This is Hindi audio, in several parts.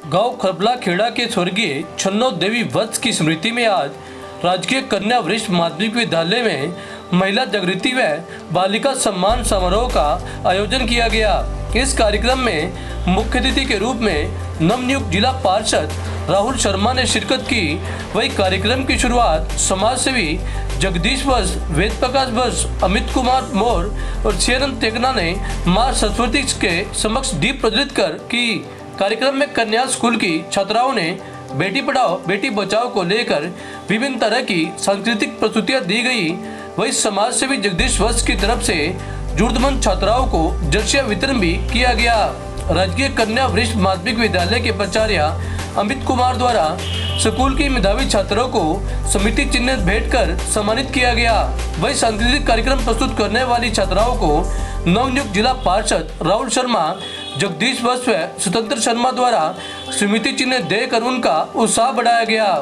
गांव खरबला खेड़ा के स्वर्गीय छन्नो देवी वत्स की स्मृति में आज राजकीय कन्या वरिष्ठ माध्यमिक विद्यालय में महिला जागृति व बालिका सम्मान समारोह का आयोजन किया गया। इस कार्यक्रम में मुख्य अतिथि के रूप में नवनियुक्त जिला पार्षद राहुल शर्मा ने शिरकत की। वही कार्यक्रम की शुरुआत समाज सेवी जगदीश वत्स, वेद प्रकाश वत्स, अमित कुमार मोर और शेरन तेगना ने मां सरस्वती के समक्ष दीप प्रज्वलित कर की। कार्यक्रम में कन्या स्कूल की छात्राओं ने बेटी पढ़ाओ बेटी बचाओ को लेकर विभिन्न तरह की सांस्कृतिक प्रस्तुतियां दी गई। वही समाज सेवी जगदीश वत्स की तरफ से जरूरतमंद छात्राओं को जर्सिया वितरण भी किया गया। राजकीय कन्या वरिष्ठ माध्यमिक विद्यालय के प्राचार्य अमित कुमार द्वारा स्कूल की मेधावी छात्रों को समिति चिन्ह भेंट कर सम्मानित किया गया। वही सांस्कृतिक कार्यक्रम प्रस्तुत करने वाली छात्राओं को नवनियुक्त जिला पार्षद राहुल शर्मा, जगदीश वत्स व स्वतंत्र शर्मा द्वारा समिति चिन्ह देकर उनका उत्साह बढ़ाया गया।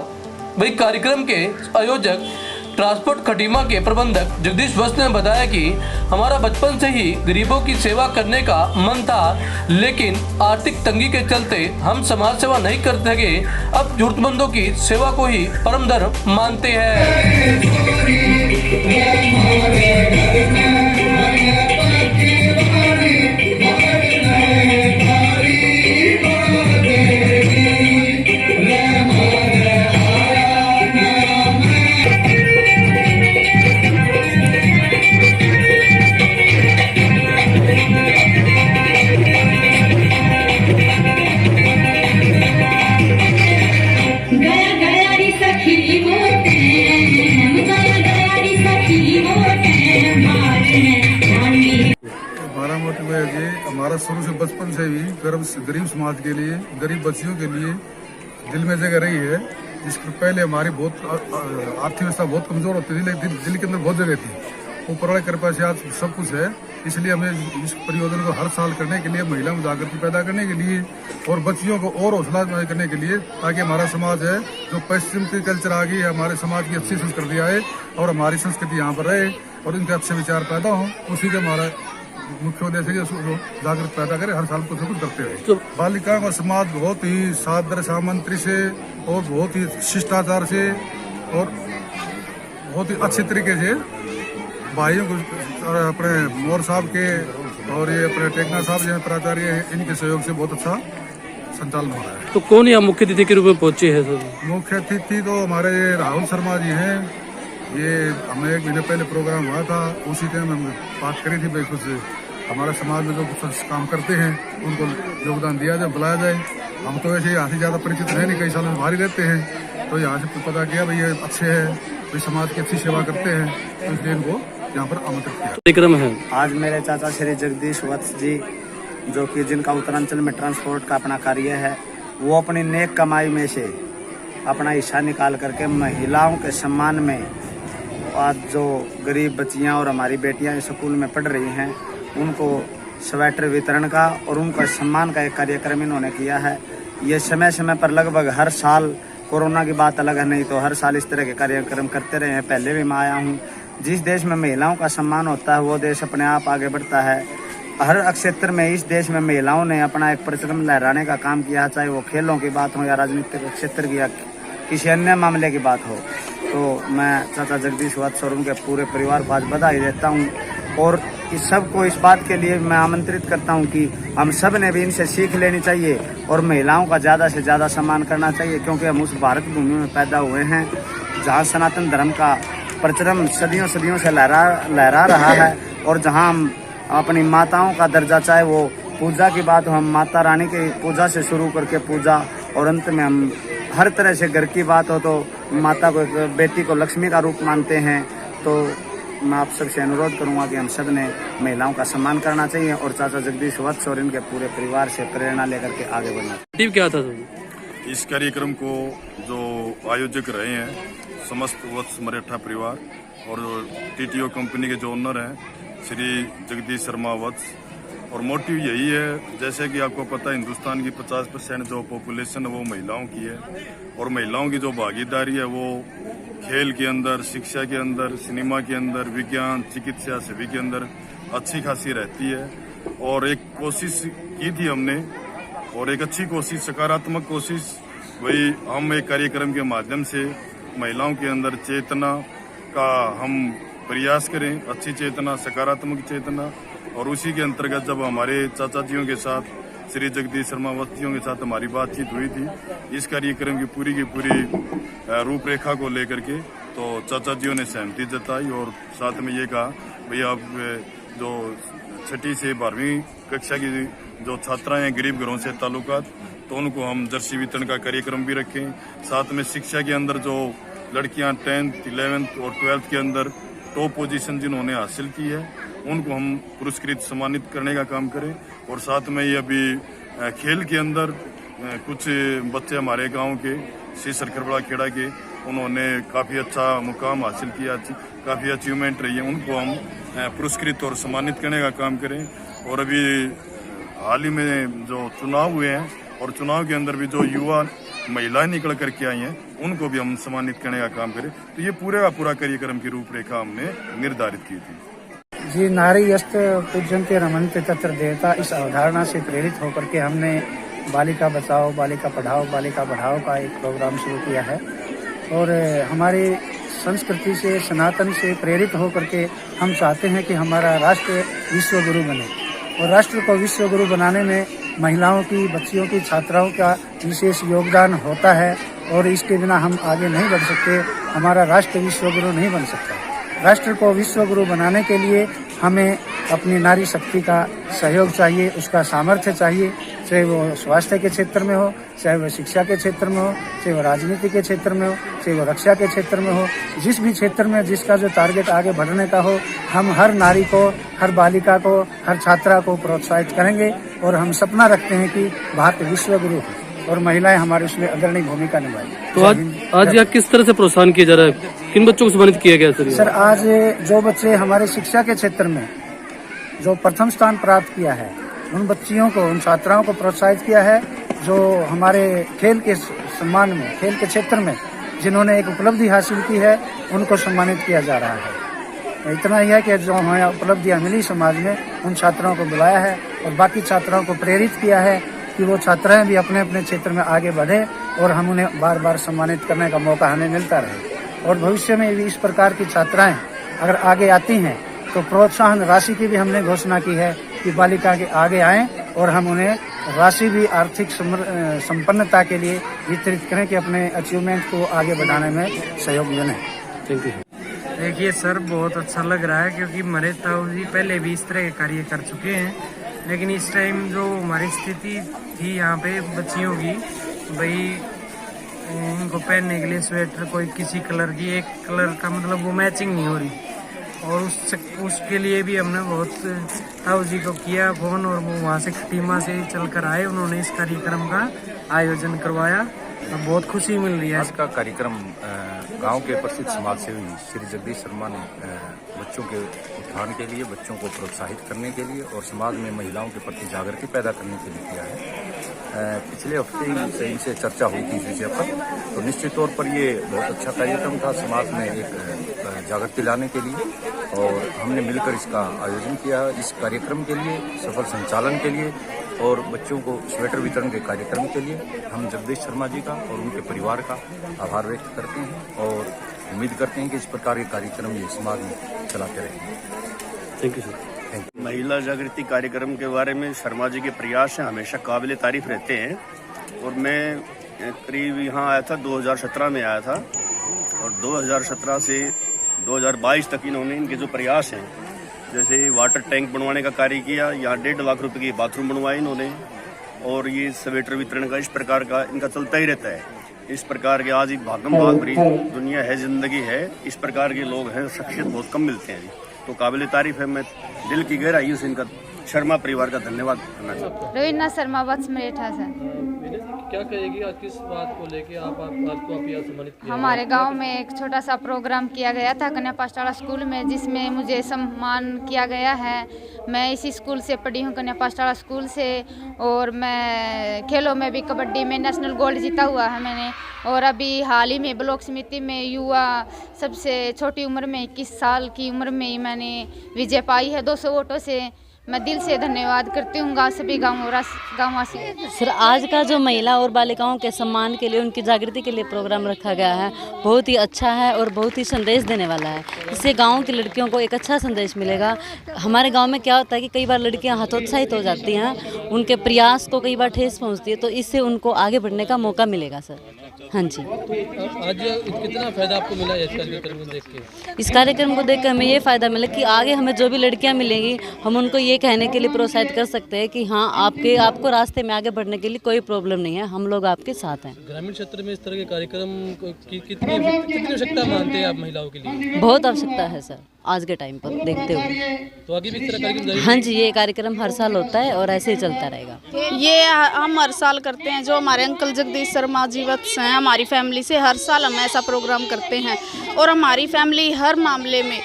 वही कार्यक्रम के आयोजक ट्रांसपोर्ट खटीमा के प्रबंधक जगदीश वत्स ने बताया कि हमारा बचपन से ही गरीबों की सेवा करने का मन था, लेकिन आर्थिक तंगी के चलते हम समाज सेवा नहीं कर सके। अब जरूरतमंदों की सेवा को ही परम धर्म मानते हैं। हमारा शुरू से बचपन से ही गरीब समाज के लिए, गरीब बच्चियों के लिए दिल में जगह रही है। जिसके पहले हमारी बहुत आर्थिक व्यवस्था बहुत कमजोर होती थी, लेकिन दिल के अंदर बहुत जगह थी। ऊपर वाले कृपा से आज सब कुछ है। इसलिए हमें इस परियोजना को हर साल करने के लिए, महिला में जागृति पैदा करने के लिए और बच्चियों को और हौसला करने के लिए, ताकि हमारा समाज है जो पश्चिम की कल्चर आ गई है, हमारे समाज की अच्छी संस्कृति आए और हमारी संस्कृति यहाँ पर रहे और इनके अच्छे विचार पैदा हो। उसी का हमारा मुख्य उद्देश्य है जागृत पैदा करे, हर साल कुछ न कुछ करते रहे। बालिका का समाज बहुत ही सादर सामंत्री से और बहुत ही शिष्टाचार से और बहुत ही अच्छे तरीके से भाइयों को अपने मोर साहब के और ये अपने टेकना साहब जो प्राचार्य हैं, इनके सहयोग से बहुत अच्छा संचालन हो रहा है। तो कौन यहाँ मुख्य अतिथि के रूप में पहुंचे हैं सर? मुख्य अतिथि तो हमारे राहुल शर्मा जी हैं। ये हमें 1 महीने पहले प्रोग्राम हुआ था, उसी टाइम हम बात करी थी भाई कुछ हमारे समाज में जो कुछ काम करते हैं उनको योगदान दिया जाए, बुलाया जाए। हम तो ऐसे यहाँ से ज़्यादा परिचित है नहीं, कई सालों में बाहर ही रहते हैं, तो यहाँ से पता किया भाई ये अच्छे हैं, भाई समाज की अच्छी सेवा करते हैं, तो इसलिए इनको यहाँ पर आमंत्रित किया। कार्यक्रम है आज मेरे चाचा श्री जगदीश वत्स जी, जो कि जिनका उत्तरांचल में ट्रांसपोर्ट का अपना कार्य है, वो अपनी नेक कमाई में से अपना हिस्सा निकाल करके महिलाओं के सम्मान में आज जो गरीब बच्चियां और हमारी बेटियां स्कूल में पढ़ रही हैं, उनको स्वेटर वितरण का और उनका सम्मान का एक कार्यक्रम इन्होंने किया है। ये समय समय पर लगभग हर साल, कोरोना की बात अलग है, नहीं तो हर साल इस तरह के कार्यक्रम करते रहे हैं। पहले भी मैं आया हूँ। जिस देश में महिलाओं का सम्मान होता है वो देश अपने आप आगे बढ़ता है। हर क्षेत्र में इस देश में महिलाओं ने अपना एक परचम लहराने का काम किया, चाहे वो खेलों की बात हो या राजनीतिक क्षेत्र की या किसी अन्य मामले की बात हो। तो मैं चाचा जगदीश वत्स और उनके पूरे परिवार को आज बधाई देता हूँ और इस सबको इस बात के लिए मैं आमंत्रित करता हूँ कि हम सब ने भी इनसे सीख लेनी चाहिए और महिलाओं का ज़्यादा से ज़्यादा सम्मान करना चाहिए, क्योंकि हम उस भारत भूमि में पैदा हुए हैं जहाँ सनातन धर्म का परचम सदियों सदियों से लहरा रहा है और जहाँ हम अपनी माताओं का दर्जा, चाहे वो पूजा की बात हो, हम माता रानी की पूजा से शुरू करके पूजा और अंत में हम हर तरह से घर की बात हो तो माता को, बेटी को लक्ष्मी का रूप मानते हैं। तो मैं आप सबसे अनुरोध करूंगा कि हम सब ने महिलाओं का सम्मान करना चाहिए और चाचा जगदीश वत्स और इनके पूरे परिवार से प्रेरणा लेकर के आगे बढ़ना चाहिए। क्या था इस कार्यक्रम को जो आयोजक रहे हैं समस्त वत्स मरेठा परिवार और टीटीओ कंपनी के जो ओनर हैं श्री जगदीश शर्मा वत्स, और मोटिव यही है, जैसे कि आपको पता है हिंदुस्तान की 50% जो पॉपुलेशन है वो महिलाओं की है और महिलाओं की जो भागीदारी है वो खेल के अंदर, शिक्षा के अंदर, सिनेमा के अंदर, विज्ञान, चिकित्सा, सभी के अंदर अच्छी खासी रहती है। और एक कोशिश की थी हमने और एक अच्छी कोशिश, सकारात्मक कोशिश, वही हम एक कार्यक्रम के माध्यम से महिलाओं के अंदर चेतना का हम प्रयास करें, अच्छी चेतना, सकारात्मक चेतना। और उसी के अंतर्गत जब हमारे चाचा जियों के साथ, श्री जगदीश शर्मा वत्स जियों के साथ हमारी बातचीत हुई थी इस कार्यक्रम की पूरी रूपरेखा को लेकर के, तो चाचा जियों ने सहमति जताई और साथ में ये कहा भैया अब जो 6ठी से 12वीं कक्षा की जो छात्राएं हैं गरीब घरों से ताल्लुकात, तो उनको हम जर्सी वितरण का कार्यक्रम भी रखें। साथ में शिक्षा के अंदर जो लड़कियां 10th, 11th और 12th के अंदर टॉप पोजीशन जिन्होंने हासिल की है उनको हम पुरस्कृत सम्मानित करने का काम करें। और साथ में ये अभी खेल के अंदर कुछ बच्चे हमारे गांव के श्री सरखरबड़ा खेड़ा के, उन्होंने काफ़ी अच्छा मुकाम हासिल किया, काफ़ी अचीवमेंट रही है, उनको हम पुरस्कृत और सम्मानित करने का काम करें। और अभी हाल ही में जो चुनाव हुए हैं और चुनाव के अंदर भी जो युवा महिलाएं निकल करके आई हैं उनको भी हम सम्मानित करने का काम करें। तो ये पूरे का पूरा कार्यक्रम की रूपरेखा हमने निर्धारित की थी। जी, नारी यस्त पूज्यन्ते रमन्ते तत्र देवता, इस अवधारणा से प्रेरित होकर के हमने बालिका बचाओ, बालिका पढ़ाओ, बालिका बढ़ाओ का एक प्रोग्राम शुरू किया है। और हमारी संस्कृति से, सनातन से प्रेरित होकर के हम चाहते हैं कि हमारा राष्ट्र विश्व गुरु बने। और राष्ट्र को विश्व गुरु बनाने में महिलाओं की, बच्चियों की, छात्राओं का विशेष योगदान होता है और इसके बिना हम आगे नहीं बढ़ सकते। हमारा राष्ट्र विश्व गुरु नहीं बन सकता। राष्ट्र को विश्व गुरु बनाने के लिए हमें अपनी नारी शक्ति का सहयोग चाहिए, उसका सामर्थ्य चाहिए, चाहे वो स्वास्थ्य के क्षेत्र में हो, चाहे वो शिक्षा के क्षेत्र में हो, चाहे वो राजनीति के क्षेत्र में हो, चाहे वो रक्षा के क्षेत्र में हो। जिस भी क्षेत्र में जिसका जो टारगेट आगे बढ़ने का हो, हम हर नारी को, हर बालिका को, हर छात्रा को प्रोत्साहित करेंगे। और हम सपना रखते हैं कि भारत विश्व गुरु हो और महिलाएं हमारे उसमें अग्रणी भूमिका निभाएंगी। तो आज यह किस तरह से प्रोत्साहन किया जा रहा है, किन बच्चों को सम्मानित किया गया सर? आज जो बच्चे हमारे शिक्षा के क्षेत्र में जो प्रथम स्थान प्राप्त किया है उन बच्चियों को, उन छात्राओं को प्रोत्साहित किया है। जो हमारे खेल के सम्मान में, खेल के क्षेत्र में जिन्होंने एक उपलब्धि हासिल की है उनको सम्मानित किया जा रहा है। इतना ही है कि जो हमें उपलब्धियां मिली समाज में, उन छात्राओं को बुलाया है और बाकी छात्राओं को प्रेरित किया है कि वो छात्राएं भी अपने अपने क्षेत्र में आगे बढ़े और हम उन्हें बार बार सम्मानित करने का मौका हमें मिलता रहे। और भविष्य में भी इस प्रकार की छात्राएं अगर आगे आती हैं तो प्रोत्साहन राशि की भी हमने घोषणा की है कि बालिका के आगे आएं और हम उन्हें राशि भी आर्थिक संपन्नता के लिए वितरित करें कि अपने अचीवमेंट को आगे बढ़ाने में सहयोग दें। Thank you. देखिए सर, बहुत अच्छा लग रहा है क्योंकि हमारे ताऊ जी पहले भी इस तरह के कार्य कर चुके हैं, लेकिन इस टाइम जो हमारी स्थिति थी यहाँ पे बच्चियों की, भाई इनको पहनने के लिए स्वेटर कोई किसी कलर की, एक कलर का मतलब वो मैचिंग नहीं हो रही, और उसके लिए भी हमने बहुत ताऊ जी को किया फ़ोन और वो वहाँ से खटीमा से चल कर आए, उन्होंने इस कार्यक्रम का आयोजन करवाया। तो बहुत खुशी मिल रही है। आज का कार्यक्रम गांव के प्रसिद्ध समाज सेवी श्री जगदीश शर्मा ने बच्चों के उत्थान के लिए, बच्चों को प्रोत्साहित करने के लिए और समाज में महिलाओं के प्रति जागृति पैदा करने के लिए किया है। पिछले हफ्ते ही से इनसे चर्चा हुई थी इस विषय पर, तो निश्चित तौर पर ये बहुत अच्छा कार्यक्रम था समाज में एक जागृति लाने के लिए, और हमने मिलकर इसका आयोजन किया। इस कार्यक्रम के लिए, सफल संचालन के लिए और बच्चों को स्वेटर वितरण के कार्यक्रम के लिए हम जगदीश शर्मा जी का और उनके परिवार का आभार व्यक्त करते हैं और उम्मीद करते हैं कि इस प्रकार के कार्यक्रम ये समाज में चलाते रहेंगे। Thank you sir. महिला जागृति कार्यक्रम के बारे में शर्मा जी के प्रयास हैं हमेशा काबिल तारीफ रहते हैं। और मैं करीब यहाँ आया था 2017 में आया था, और 2017 से 2022 तक इन्होंने इनके जो प्रयास हैं, जैसे वाटर टैंक बनवाने का कार्य किया, यहाँ 1.5 लाख रुपए की बाथरूम बनवाए इन्होंने, और ये स्वेटर वितरण का इस प्रकार का इनका चलता ही रहता है। इस प्रकार के आज एक भागम भाग भरी दुनिया है, जिंदगी है, इस प्रकार के लोग हैं, शख्सियत बहुत कम मिलते हैं, तो काबिल तारीफ है। मैं दिल की गहराई से इनका शर्मा परिवार का धन्यवाद करना चाहता हूँ। रवीना शर्मा वत्स मरेठा से। क्या कहेगी आज किस बात को लेके आपको आप यहाँ सम्मानित किया? हमारे गांव में एक छोटा सा प्रोग्राम किया गया था कन्या पाठशाला स्कूल में, जिसमें मुझे सम्मान किया गया है। मैं इसी स्कूल से पढ़ी हूँ, कन्या पाठशाला स्कूल से, और मैं खेलों में भी कबड्डी में नेशनल गोल्ड जीता हुआ है मैंने। और अभी हाल ही में ब्लॉक समिति में युवा सबसे छोटी उम्र में 21 साल की उम्र में ही मैंने विजय पाई है 200 वोटों से। मैं दिल से धन्यवाद करती हूँ सभी गाँववासी। सर, आज का जो महिला और बालिकाओं के सम्मान के लिए, उनकी जागृति के लिए प्रोग्राम रखा गया है, बहुत ही अच्छा है और बहुत ही संदेश देने वाला है। इससे गांव की लड़कियों को एक अच्छा संदेश मिलेगा। हमारे गांव में क्या होता है कि कई बार लड़कियां हतोत्साहित हो जाती हैं, उनके प्रयास को कई बार ठेस पहुंचती है, तो इससे उनको आगे बढ़ने का मौका मिलेगा सर। हाँ जी। तो आज कितना फायदा आपको मिला है इस कार्यक्रम को देख के? इस कार्यक्रम को देखकर हमें ये फ़ायदा मिला कि आगे हमें जो भी लड़कियां मिलेंगी, हम उनको ये कहने के लिए प्रोत्साहित कर सकते हैं कि हाँ, आपको रास्ते में आगे बढ़ने के लिए कोई प्रॉब्लम नहीं है, हम लोग आपके साथ हैं। ग्रामीण क्षेत्र में इस तरह के कार्यक्रम की कितनी आवश्यकता मानते हैं आप महिलाओं के लिए? बहुत आवश्यकता है सर आज के टाइम पर देखते हुए। तो आगे भी इस तरह कार्यक्रम जारी? हाँ जी, ये कार्यक्रम हर साल होता है और ऐसे ही चलता रहेगा। ये हम हर साल करते हैं। जो हमारे अंकल जगदीश शर्मा जी वत्स हैं, हमारी फैमिली से हर साल हम ऐसा प्रोग्राम करते हैं और हमारी फैमिली हर मामले में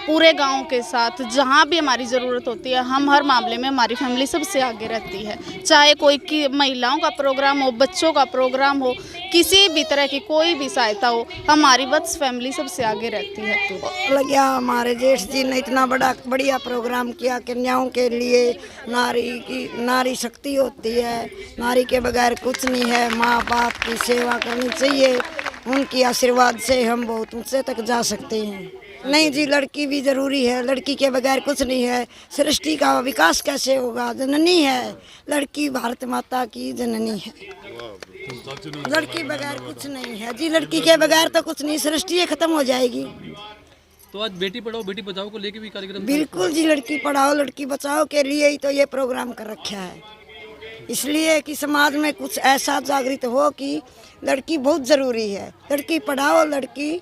पूरे गांव के साथ जहां भी हमारी ज़रूरत होती है, हम हर मामले में हमारी फैमिली सबसे आगे रहती है। चाहे कोई महिलाओं का प्रोग्राम हो, बच्चों का प्रोग्राम हो, किसी भी तरह की कोई भी सहायता हो, हमारी वत्स फैमिली सबसे आगे रहती है। लग्या हमारे जेठ जी ने इतना बढ़िया प्रोग्राम किया। कन्याओं के लिए नारी शक्ति होती है, नारी के बगैर कुछ नहीं है। माँ बाप की सेवा करनी चाहिए, उनकी आशीर्वाद से हम बहुत ऊंचे तक जा सकते हैं। नहीं जी, लड़की भी जरूरी है, लड़की के बगैर कुछ नहीं है। सृष्टि का विकास कैसे होगा? जननी है लड़की, भारत माता की जननी है। लड़की बगैर कुछ नहीं है जी, लड़की के बगैर तो कुछ नहीं, सृष्टि खत्म हो जाएगी। तो आज बेटी पढ़ाओ बेटी बचाओ को लेके भी कार्यक्रम? बिल्कुल जी, लड़की पढ़ाओ लड़की बचाओ के लिए ही तो ये प्रोग्राम कर रखा है, इसलिए कि समाज में कुछ ऐसा जागृत हो कि लड़की बहुत ज़रूरी है। लड़की पढ़ाओ लड़की